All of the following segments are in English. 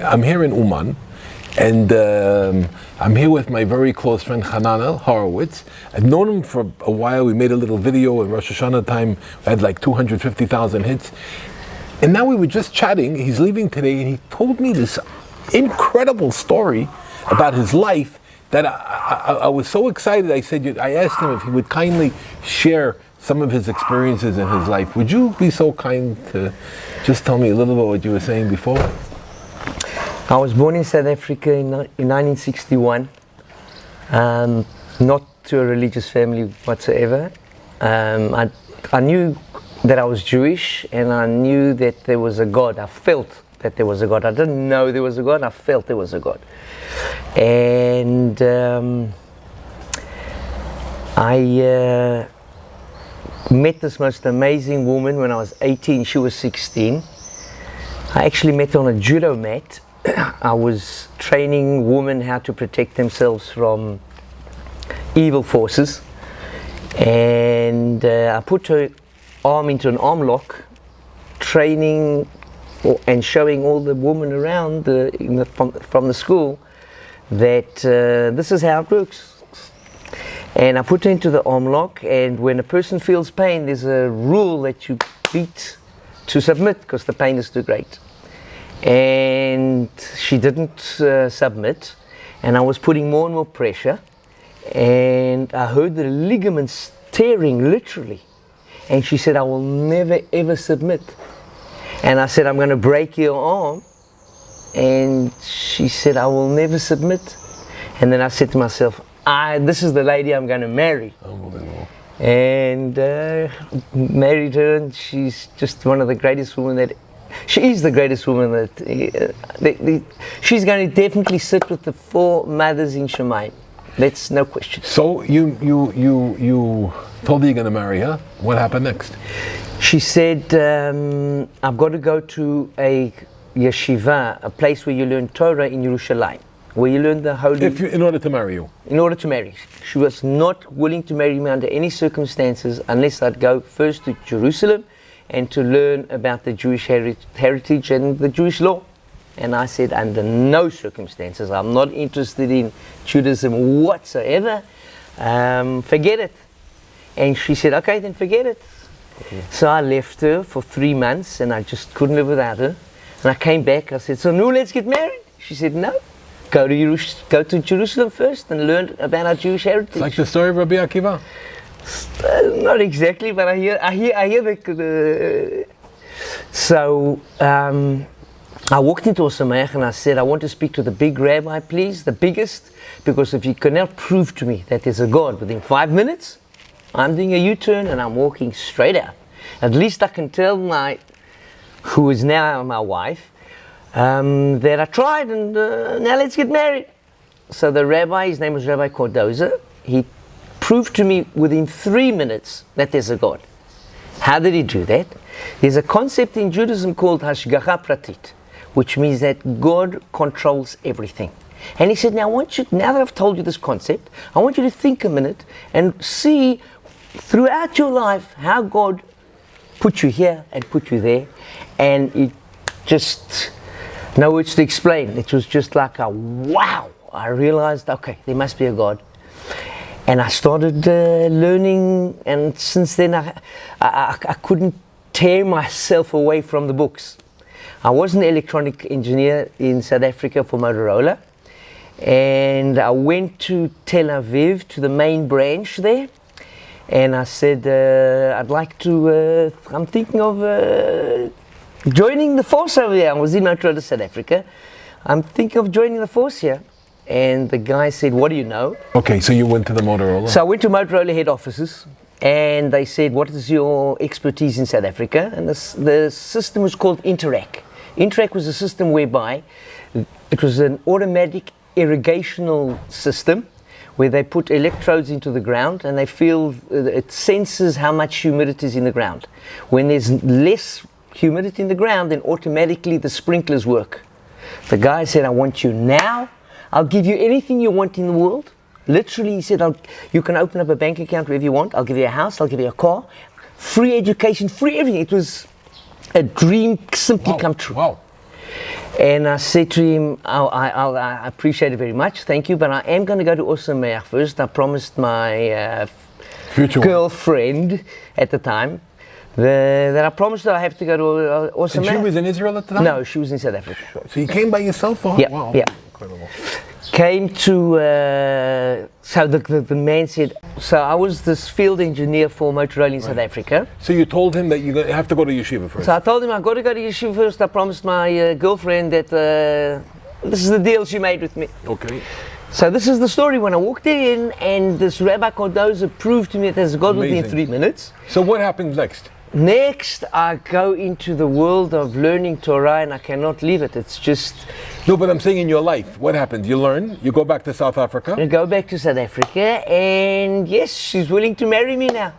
I'm here in Uman, and I'm here with my very close friend Hanana Horowitz. I've known him for a while. We made a little video in Rosh Hashanah time. We had like 250,000 hits. And now we were just chatting. He's leaving today, and he told me this incredible story about his life that I was so excited. I asked him if he would kindly share some of his experiences in his life. Would you be so kind to just tell me a little bit what you were saying before? I was born in South Africa in 1961, not to a religious family whatsoever. I knew that I was Jewish, and I knew that there was a God. I felt that there was a God. I didn't know there was a God, I felt there was a God. And I met this most amazing woman when I was 18, she was 16. I actually met her on a judo mat. I was training women how to protect themselves from evil forces, and I put her arm into an arm lock, training and showing all the women around from the school that this is how it works. And I put her into the arm lock, and when a person feels pain, there's a rule that you beat to submit because the pain is too great. And she didn't submit, and I was putting more and more pressure, and I heard the ligaments tearing literally, and she said, I will never ever submit. And I said, I'm going to break your arm, and she said, I will never submit. And then I said to myself, this is the lady I'm going to marry. Unbelievable. And married her, and she's just one of the greatest women that she is the greatest woman that she's going to definitely sit with the four mothers in Shemaim. That's no question. So you told her you're going to marry her. What happened next? She said, I've got to go to a yeshiva, a place where you learn Torah in Yerushalayim, where you learn the holy. In order to marry you. In order to marry. She was not willing to marry me under any circumstances unless I'd go first to Jerusalem and to learn about the Jewish heritage and the Jewish law. And I said, under no circumstances, I'm not interested in Judaism whatsoever. Forget it. And she said, okay, then forget it. Okay. So I left her for 3 months, and I just couldn't live without her. And I came back, I said, so now let's get married. She said, no, go to Jerusalem first and learn about our Jewish heritage. It's like the story of Rabbi Akiva. Not exactly, but I hear the. So I walked into a sameach and I said, I want to speak to the big rabbi, please, the biggest, because if you cannot prove to me that there's a God within 5 minutes, I'm doing a U-turn and I'm walking straight out. At least I can tell who is now my wife, that I tried, and now let's get married. So the rabbi, his name was Rabbi Cordoza, he proved to me within 3 minutes that there's a God. How did he do that? There's a concept in Judaism called hashgacha pratit, which means that God controls everything. And he said, now that I've told you this concept, I want you to think a minute and see throughout your life how God put you here and put you there. And it just, no words to explain. It was just like a wow. I realized, okay, there must be a God. And I started learning, and since then I couldn't tear myself away from the books. I was an electronic engineer in South Africa for Motorola, and I went to Tel Aviv, to the main branch there, and I said, I'd like to, I'm thinking of joining the force over there. I was in Motorola, South Africa. I'm thinking of joining the force here. And the guy said, what do you know? Okay, so you went to the Motorola? So I went to Motorola head offices, and they said, what is your expertise in South Africa? And the system was called Interac. Interac was a system whereby it was an automatic irrigational system where they put electrodes into the ground, and they feel it senses how much humidity is in the ground. When there's less humidity in the ground, then automatically the sprinklers work. The guy said, I want you now. I'll give you anything you want in the world. Literally, he said, you can open up a bank account wherever you want. I'll give you a house. I'll give you a car. Free education, free everything. It was a dream simply come true. Wow. And I said to him, I appreciate it very much, thank you, but I am going to go to Osameach first. I promised my Future girlfriend at the time that I promised her I have to go to Osameach. And she was in Israel at the time? No, she was in South Africa. So you came by yourself? Oh, Yeah, wow. yeah. Incredible. Came to, so the man said, so I was this field engineer for Motorola in South Africa. So you told him that you have to go to yeshiva first? So I told him I've got to go to yeshiva first. I promised my girlfriend that this is the deal she made with me. Okay. So this is the story. When I walked in, and this Rabbi Cardoza proved to me that there's God with me in 3 minutes. So what happens next? Next, I go into the world of learning Torah, and I cannot leave it. It's just... No, but I'm saying in your life, what happens? You learn, you go back to South Africa? I go back to South Africa, and yes, she's willing to marry me now,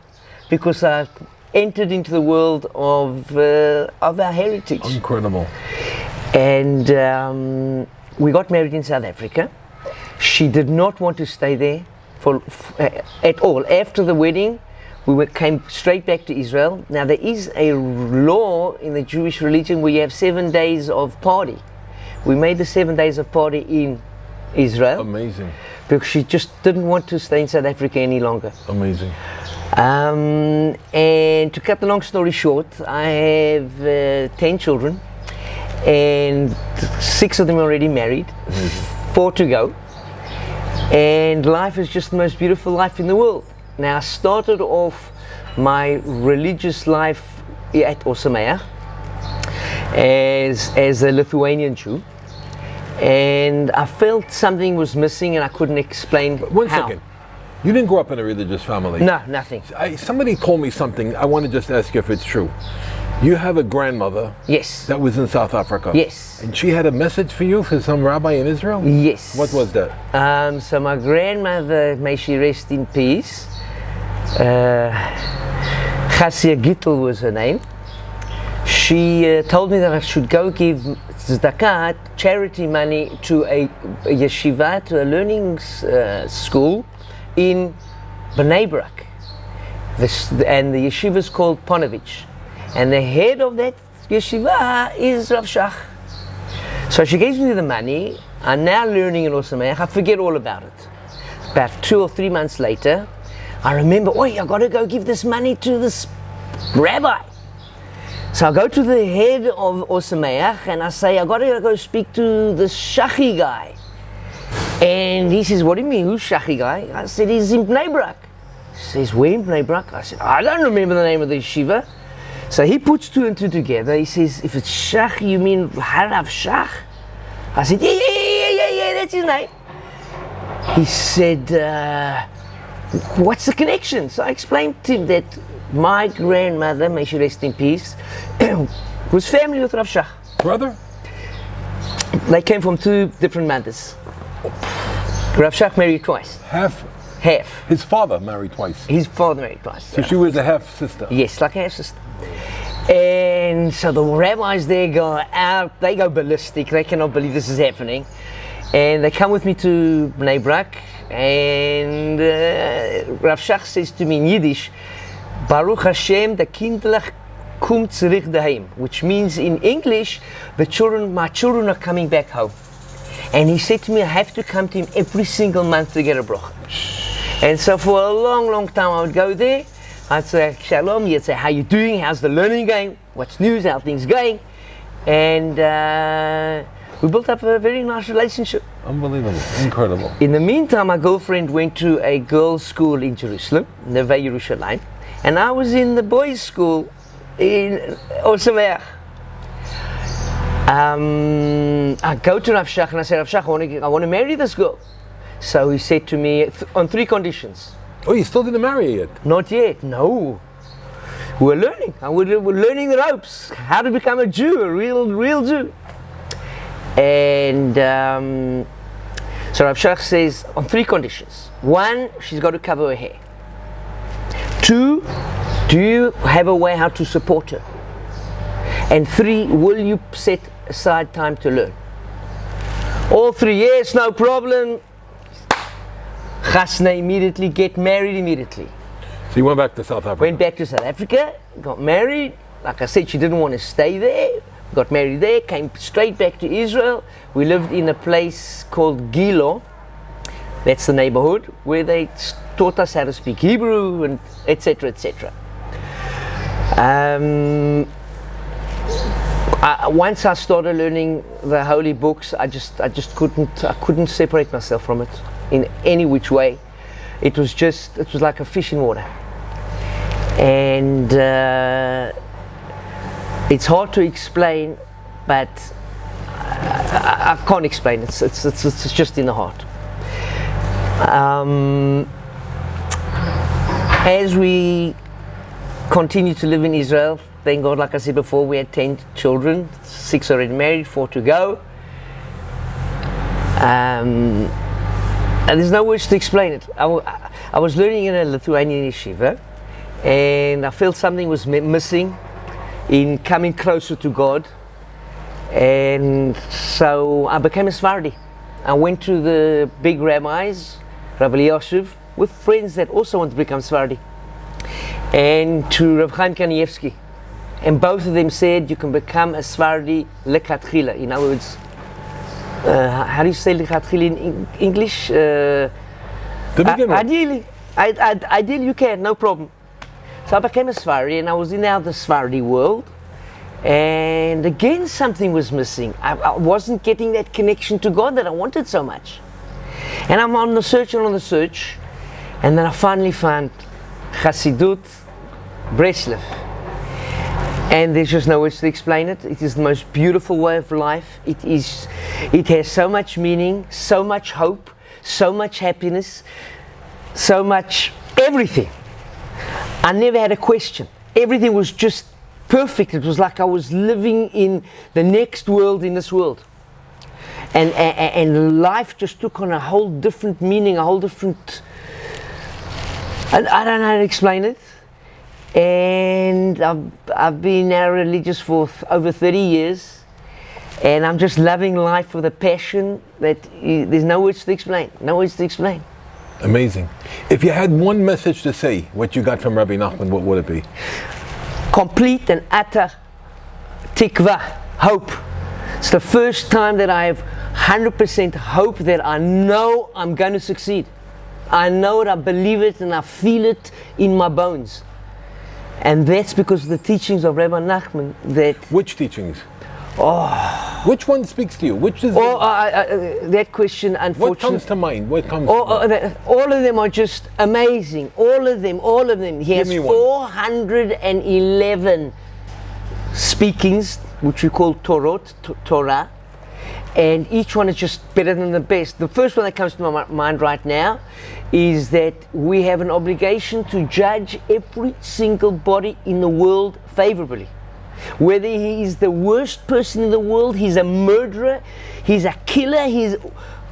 because I entered into the world of our heritage. Incredible. And we got married in South Africa. She did not want to stay there at all. After the wedding, came straight back to Israel. Now there is a law in the Jewish religion where you have 7 days of party. We made the 7 days of party in Israel. Amazing. Because she just didn't want to stay in South Africa any longer. Amazing. And to cut the long story short, I have 10 children, and 6 of them are already married, 4 to go. And life is just the most beautiful life in the world. Now, I started off my religious life at Osameach as a Lithuanian Jew, and I felt something was missing and I couldn't explain One how. second. You didn't grow up in a religious family? No, nothing. Somebody told me something. I want to just ask you if it's true. You have a grandmother Yes. that was in South Africa. Yes. And she had a message for you, for some rabbi in Israel? Yes. What was that? So my grandmother, may she rest in peace, Chassidus Gittel was her name. She told me that I should go give tzedakah, charity money, to a yeshiva, to a learning school in Bnei Brak. And the yeshiva is called Ponovich. And the head of that yeshiva is Rav Shach. So she gives me the money. I'm now learning in Osameach. I forget all about it. About 2 or 3 months later, I remember, I got to go give this money to this rabbi. So I go to the head of Osameach and I say, I got to go speak to this Shachi guy. And he says, what do you mean, who's Shachi guy? I said, he's in Bnei Brak. He says, where in Bnei Brak? I said, I don't remember the name of the yeshiva. So he puts 2 and 2 together. He says, if it's Shach, you mean Harav Shach? I said, yeah, that's his name. He said, what's the connection? So I explained to him that my grandmother, may she rest in peace, was family with Rav Shach. Brother? They came from 2 different mothers. Rav Shach married twice. Half? His father married twice. His father married twice. So she was a half sister. Yes, like a half sister. And so the rabbis there go out, they go ballistic, they cannot believe this is happening. And they come with me to Bnei Brak, and Rav Shach says to me in Yiddish, Baruch Hashem, the kindlach kumt zurich daheim, which means in English, my children are coming back home. And he said to me, I have to come to him every single month to get a bracha. And so for a long time I would go there. I'd say, Shalom, he'd say, how you doing? How's the learning going? What's news? How things going? And we built up a very nice relationship. Unbelievable. Incredible. In the meantime, my girlfriend went to a girls' school in Jerusalem, Neve Yerushalayim, and I was in the boys' school in Osameach. I go to Rav Shach and I say, Rav Shach, I want to marry this girl. So he said to me, on 3 conditions. Oh, you still didn't marry her yet? Not yet, no. We're learning. We're learning the ropes. How to become a Jew, a real Jew. And so Rav Shach says, on 3 conditions. 1, she's got to cover her hair. 2, do you have a way how to support her? And 3, will you set aside time to learn? All 3, yes, no problem. Chasna immediately, get married immediately. So you went back to South Africa? Went back to South Africa, got married. Like I said, she didn't want to stay there, got married there, came straight back to Israel. We lived in a place called Gilo, that's the neighborhood, where they taught us how to speak Hebrew and etc. etc. Once I started learning the holy books, I just couldn't separate myself from it in any which way. It was like a fish in water, and it's hard to explain, but I can't explain it. It's just in the heart. As we continue to live in Israel, thank God, like I said before, we had 10 children, 6 already married, 4 to go. And there's no words to explain it. I was learning in a Lithuanian yeshiva, and I felt something was missing in coming closer to God. And so I became a Sephardi. I went to the big rabbis, Rav Eliashiv, with friends that also want to become Sephardi, and to Rav Chaim Kanievsky. And both of them said you can become a Sephardi lekatchila. In other words, how do you say lekatchila in English? Ideally, you can, no problem. So I became a Sephardi, and I was in the Sephardi world. And again, something was missing. I wasn't getting that connection to God that I wanted so much. And I'm on the search, and then I finally found Chassidut, Breslov. And there's just no words to explain it. It is the most beautiful way of life. It has so much meaning, so much hope, so much happiness, so much everything. I never had a question. Everything was just perfect. It was like I was living in the next world in this world. And life just took on a whole different meaning, a whole different... I don't know how to explain it. And I've been now religious for over 30 years, and I'm just loving life with a passion that there's no words to explain. No words to explain. Amazing. If you had one message to say, what you got from Rabbi Nachman, what would it be? Complete and utter tikva, hope. It's the first time that I have 100% hope that I know I'm going to succeed. I know it, I believe it, and I feel it in my bones. And that's because of the teachings of Rabbi Nachman. Which teachings? Which one speaks to you? Which is that question, unfortunately. What comes to mind? What comes to mind? All of them are just amazing. All of them. He has 411 speakings, which we call Torah, and each one is just better than the best. The first one that comes to my mind right now is that we have an obligation to judge every single body in the world favorably. Whether he is the worst person in the world, he's a murderer, he's a killer, he's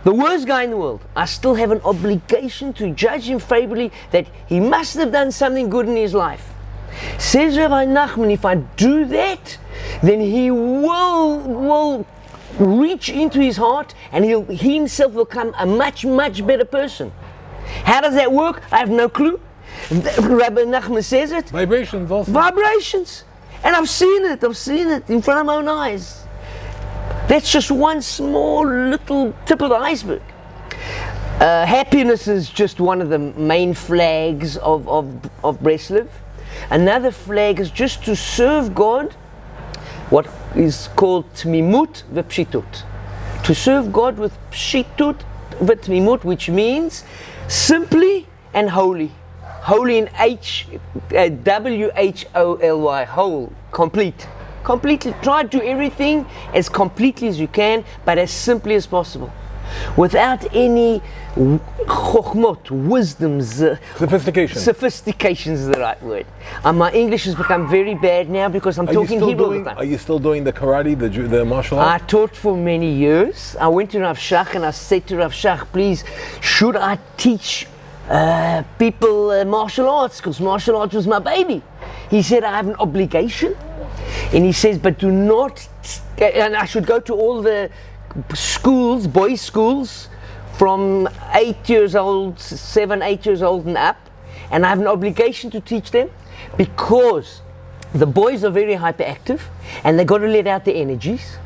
the worst guy in the world, I still have an obligation to judge him favorably that he must have done something good in his life. Says Rabbi Nachman, if I do that, then he will reach into his heart, and he himself will become a much, much better person. How does that work? I have no clue. Rabbi Nachman says it. Vibrations also. Vibrations. And I've seen it in front of my own eyes. That's just one small little tip of the iceberg. Happiness is just one of the main flags of Breslov. Another flag is just to serve God, what is called tmimut v'pshitut. To serve God with pshitut v'tmimut, which means simply and holy. Holy in W-H-O-L-Y, whole, complete. Completely, try to do everything as completely as you can, but as simply as possible. Without any chokhmot, wisdoms. Sophistication is the right word. My English has become very bad now because I'm talking Hebrew all the time. Are you still doing the karate, the martial arts? I taught for many years. I went to Rav Shach and I said to Rav Shach, please, should I teach people martial arts, because martial arts was my baby. He said I have an obligation, and he says, but do not, and I should go to all the schools, boys' schools, from 8 years old, 7, 8 years old and up, and I have an obligation to teach them, because the boys are very hyperactive, and they got to let out the energies.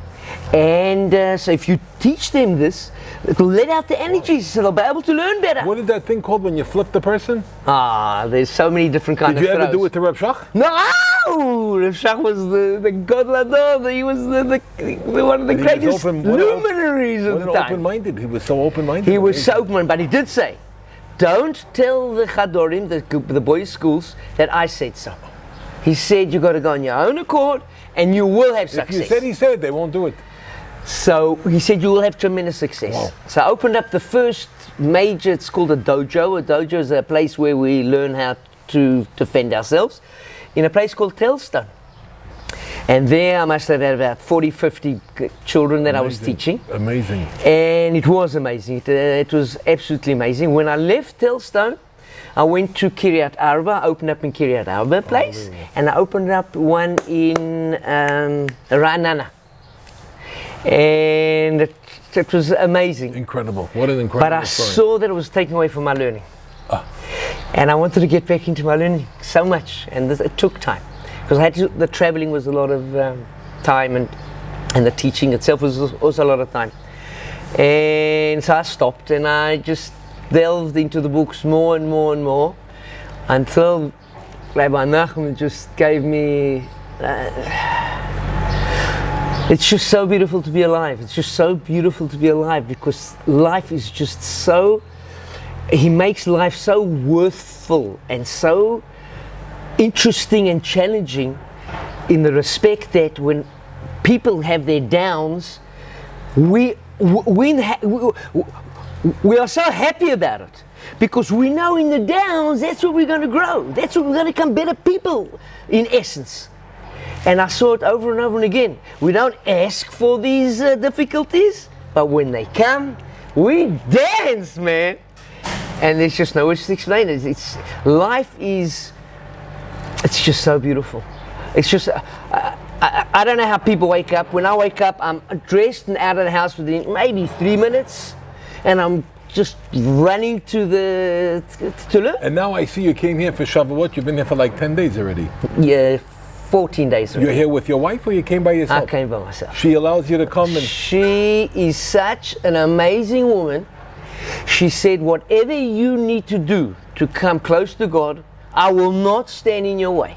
And so if you teach them this, it'll let out the energies, so they'll be able to learn better. What is that thing called when you flip the person? There's so many different kinds of Did you ever throws. do it to Reb Shach? No! Reb Shach was the God Lador. He was the one of the greatest luminaries of the time. Open-minded. He was so open-minded. He was so open-minded, but he did say, don't tell the Chadorim, the boys' schools, that I said so. He said you got to go on your own accord and you will have success. If you said he said, they won't do it. So he said you will have tremendous success. Wow. So I opened up the first major, it's called a dojo. A dojo is a place where we learn how to defend ourselves in a place called Telstone. And there I must have had about 40, 50 children that I was teaching. Amazing. And it was amazing. It was absolutely amazing. When I left Telstone, I went to Kiryat Arba, opened up in Kiryat Arba place, and I opened up one in Ra'anana. And it was amazing. Incredible. What an incredible But I story. saw that it was taking away from my learning. And I wanted to get back into my learning so much, and it took time. Because the traveling was a lot of time, and the teaching itself was also a lot of time. And so I stopped, and I just delved into the books more and more and more, until Rabbi Nachman just gave me it's just so beautiful to be alive. It's just so beautiful to be alive, because life is just so, he makes life so worthful and so interesting and challenging, in the respect that when people have their downs, we are so happy about it, because we know in the downs that's where we're going to grow, that's where we're going to become better people, in essence. And I saw it over and over and again. We don't ask for these difficulties, but when they come, we dance, man. And there's just no words to explain it. Life is, it's just so beautiful. It's just, I don't know how people wake up. When I wake up, I'm dressed and out of the house within maybe 3 minutes, and I'm just running to learn. And now I see you came here for Shavuot. You've been here for like 10 days already. Yeah, 14 days already. You're here with your wife, or you came by yourself? I came by myself. She allows you to come and... She is such an amazing woman. She said, whatever you need to do to come close to God, I will not stand in your way.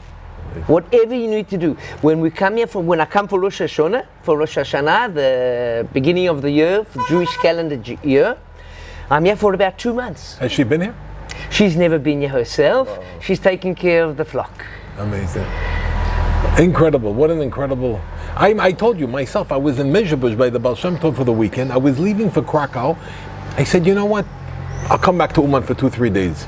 Whatever you need to do. When we come here, when I come for Rosh Hashanah, the beginning of the year, for Jewish calendar year, I'm here for about 2 months. Has she been here? She's never been here herself. Oh. She's taking care of the flock. Amazing. Incredible. What an incredible... I told you myself, I was in Mezhebush by the Baal Shem Tov for the weekend. I was leaving for Krakow. I said, you know what? I'll come back to Uman for 2-3 days.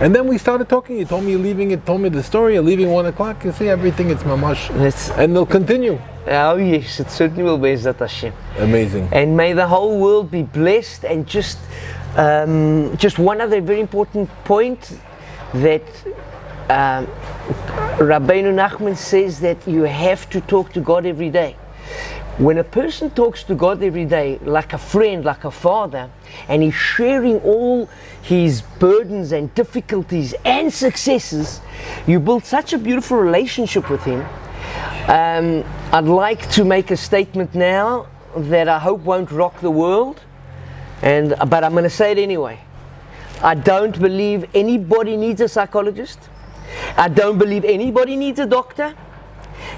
And then we started talking. You told me you're leaving it, told me the story. You're leaving 1 o'clock. You see everything, it's mamash. And they'll continue. Oh yes, it certainly will be, Zat Hashem. Amazing. And may the whole world be blessed. And just one other very important point, that Rabbeinu Nachman says that you have to talk to God every day. When a person talks to God every day, like a friend, like a father, and he's sharing all his burdens and difficulties and successes, you build such a beautiful relationship with him. I'd like to make a statement now that I hope won't rock the world, but I'm going to say it anyway. I don't believe anybody needs a psychologist. I don't believe anybody needs a doctor.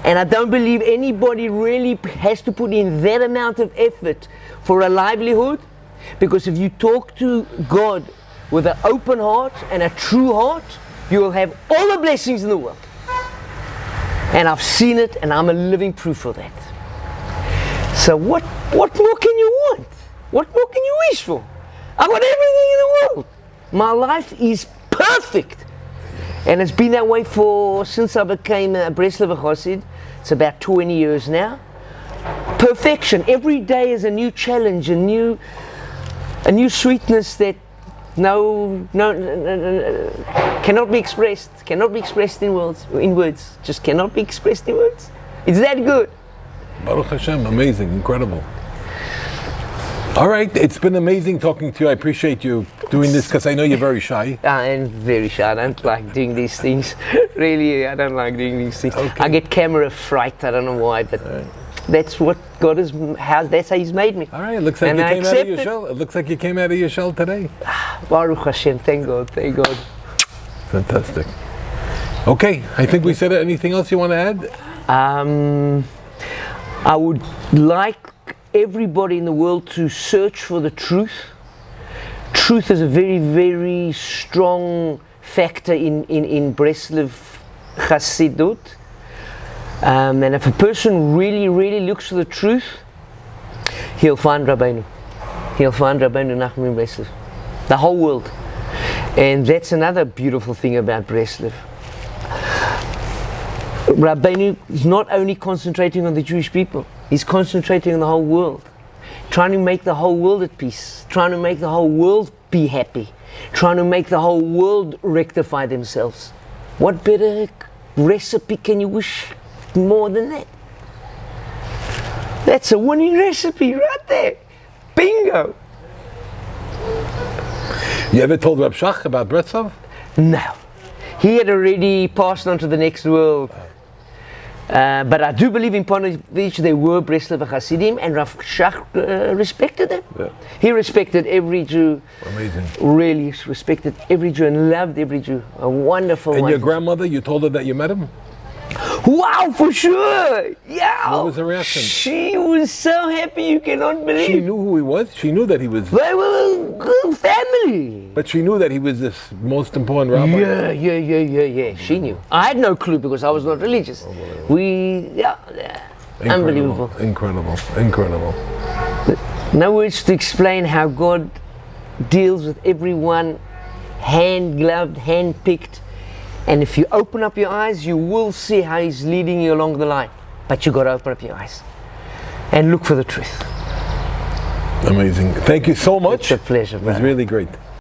And I don't believe anybody really has to put in that amount of effort for a livelihood. Because if you talk to God with an open heart and a true heart, you will have all the blessings in the world. And I've seen it, and I'm a living proof of that. So what more can you want? What more can you wish for? I've got everything in the world. My life is perfect. And it's been that way since I became a Breslov Chassid. It's about 20 years now. Perfection. Every day is a new challenge, a new sweetness that cannot be expressed. Cannot be expressed in words. Just cannot be expressed in words. It's that good. Baruch Hashem, amazing, incredible. All right, it's been amazing talking to you. I appreciate you doing this, because I know you're very shy. I am very shy. I don't like doing these things. Really, I don't like doing these things. Okay. I get camera fright. I don't know why, but that's what God that's how He's made me. All right, it looks like And you I came out of accept your it. shell. It looks like you came out of your shell today. Baruch Hashem, thank God, thank God. Fantastic. Okay, I think we said it. Anything else you want to add? I would like everybody in the world to search for the truth. Truth is a very, very strong factor in Breslov Chassidut. And if a person really, really looks for the truth, he'll find Rabbeinu. He'll find Rabbeinu Nachum in Breslov. The whole world. And that's another beautiful thing about Breslov. Rabbeinu is not only concentrating on the Jewish people, he's concentrating on the whole world. Trying to make the whole world at peace. Trying to make the whole world be happy. Trying to make the whole world rectify themselves. What better recipe can you wish more than that? That's a winning recipe right there. Bingo! You ever told Rab Shach about Breslov? No. He had already passed on to the next world. But I do believe in Ponovich there were Breslov Hasidim, and Rav Shach respected them. Yeah. He respected every Jew. Amazing. Really respected every Jew and loved every Jew. A wonderful And your wonderful- grandmother, you told her that you met him? Wow, for sure! Yeah! What was her reaction? She was so happy you cannot believe. She knew who he was. She knew that he was, They were a good family. but she knew that he was this most important rabbi. Yeah. She knew. I had no clue because I was not religious. Unbelievable. Incredible. No words to explain how God deals with everyone, hand-gloved, hand-picked. And if you open up your eyes, you will see how He's leading you along the line. But you got to open up your eyes and look for the truth. Amazing. Thank you so much. It's a pleasure, It was brother. really great.